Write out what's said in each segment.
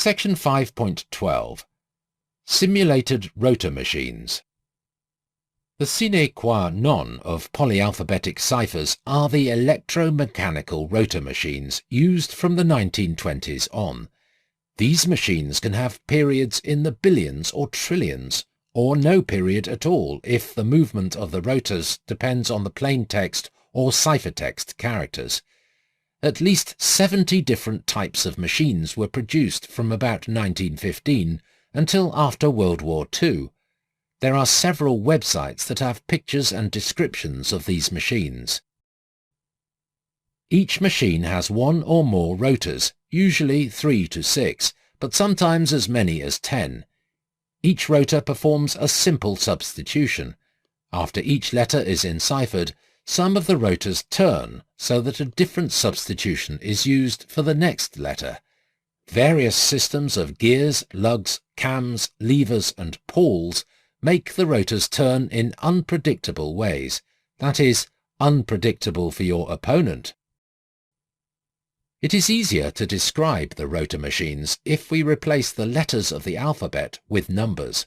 Section 5.12 Simulated rotor machines. The sine qua non of polyalphabetic ciphers are the electromechanical rotor machines used from the 1920s on. These machines can have periods in the billions or trillions, or no period at all if the movement of the rotors depends on the plain text or ciphertext characters. At least 70 different types of machines were produced from about 1915 until after World War II. There are several websites that have pictures and descriptions of these machines. Each machine has one or more rotors, usually 3 to 6, but sometimes as many as 10. Each rotor performs a simple substitution. After each letter is enciphered, some of the rotors turn so that a different substitution is used for the next letter. Various systems of gears, lugs, cams, levers and pawls make the rotors turn in unpredictable ways, that is, unpredictable for your opponent. It is easier to describe the rotor machines if we replace the letters of the alphabet with numbers.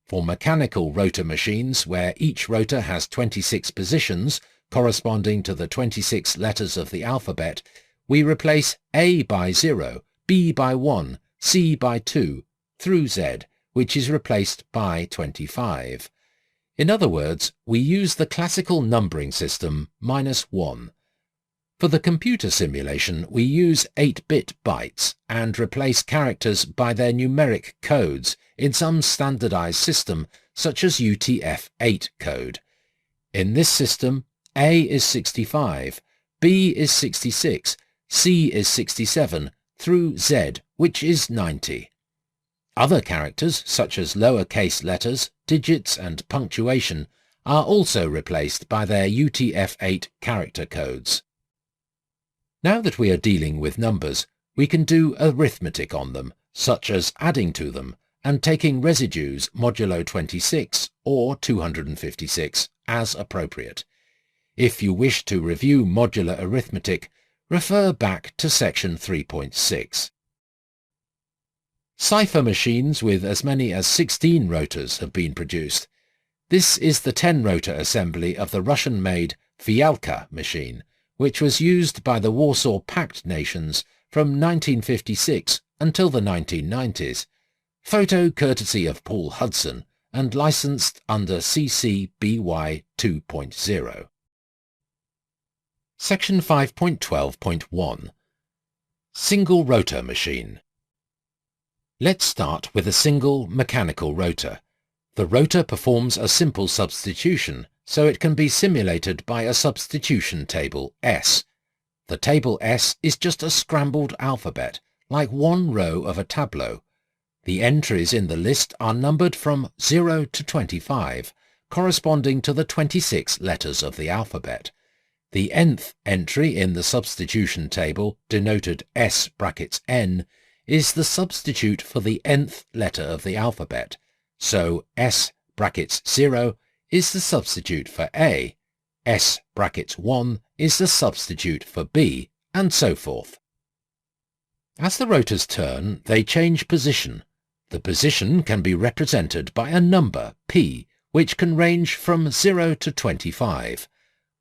For mechanical rotor machines, where each rotor has 26 positions corresponding to the 26 letters of the alphabet, we replace A by 0, B by 1, C by 2, through Z, which is replaced by 25. In other words, we use the classical numbering system -1. For the computer simulation, we use 8-bit bytes and replace characters by their numeric codes in some standardized system such as UTF-8 code. In this system, A is 65, B is 66, C is 67, through Z, which is 90. Other characters, such as lowercase letters, digits and punctuation, are also replaced by their UTF-8 character codes. Now that we are dealing with numbers, we can do arithmetic on them, such as adding to them and taking residues modulo 26 or 256 as appropriate. If you wish to review modular arithmetic, refer back to section 3.6. Cipher machines with as many as 16 rotors have been produced. This is the 10-rotor assembly of the Russian-made Fialka machine, which was used by the Warsaw Pact nations from 1956 until the 1990s. Photo courtesy of Paul Hudson and licensed under CC BY 2.0. Section 5.12.1 Single rotor machine. Let's start with a single mechanical rotor. The rotor performs a simple substitution, so it can be simulated by a substitution table S. The table S is just a scrambled alphabet, like one row of a tableau. The entries in the list are numbered from 0 to 25, corresponding to the 26 letters of the alphabet. The nth entry in the substitution table, denoted S(n), is the substitute for the nth letter of the alphabet, so S(0) is the substitute for A, S(1) is the substitute for B, and so forth. As the rotors turn, they change position. The position can be represented by a number, P, which can range from 0 to 25.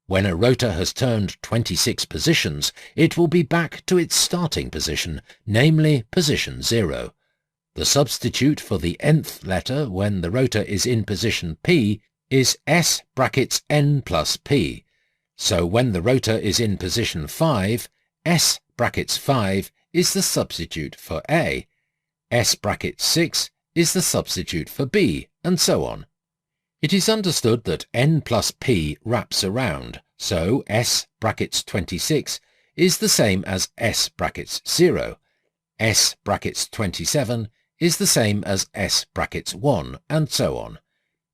When a rotor has turned 26 positions, it will be back to its starting position, namely position 0. The substitute for the nth letter when the rotor is in position P is S(n plus P. So when the rotor is in position 5, S(5) is the substitute for A, S(6) is the substitute for B, and so on. It is understood that n plus P wraps around, so S(26) is the same as S(0, S(27) is the same as S(1), and so on.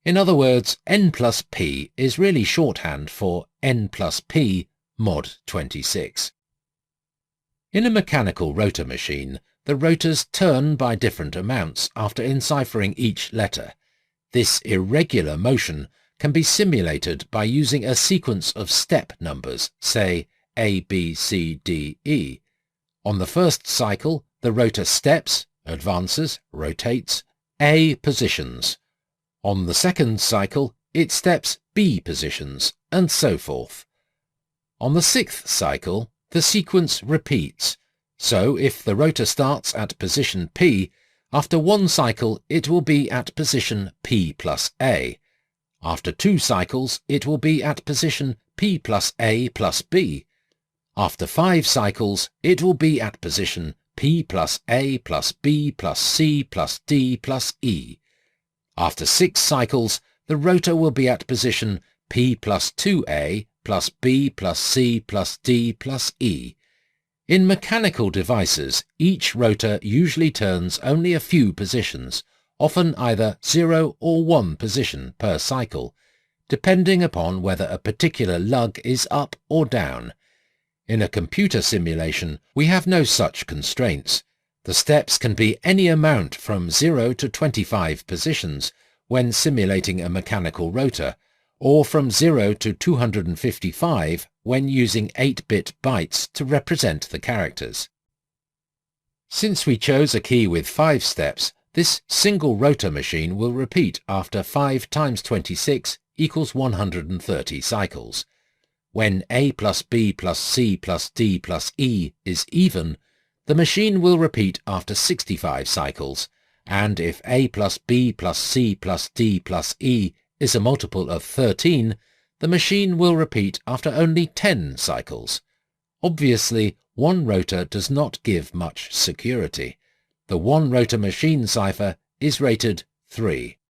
In other words, n plus P is really shorthand for n plus P mod 26. In a mechanical rotor machine, the rotors turn by different amounts after enciphering each letter. This irregular motion can be simulated by using a sequence of step numbers, say A, B, C, D, E. On the first cycle, the rotor steps, advances, rotates, A positions. On the second cycle, it steps B positions, and so forth. On the sixth cycle, the sequence repeats, so if the rotor starts at position P, after one cycle it will be at position P plus A. After 2 cycles it will be at position P plus A plus B. After 5 cycles it will be at position P plus A plus B plus C plus D plus E. After 6 cycles the rotor will be at position P plus 2A plus B plus C plus D plus E. In mechanical devices, each rotor usually turns only a few positions, often either 0 or 1 position per cycle, depending upon whether a particular lug is up or down. In a computer simulation, we have no such constraints. The steps can be any amount from 0 to 25 positions when simulating a mechanical rotor, or from 0 to 255 when using 8-bit bytes to represent the characters. Since we chose a key with 5 steps, this single rotor machine will repeat after 5 times 26 equals 130 cycles. When A plus B plus C plus D plus E is even, the machine will repeat after 65 cycles, and if A plus B plus C plus D plus E is a multiple of 13, the machine will repeat after only 10 cycles. Obviously, one rotor does not give much security. The one rotor machine cipher is rated 3.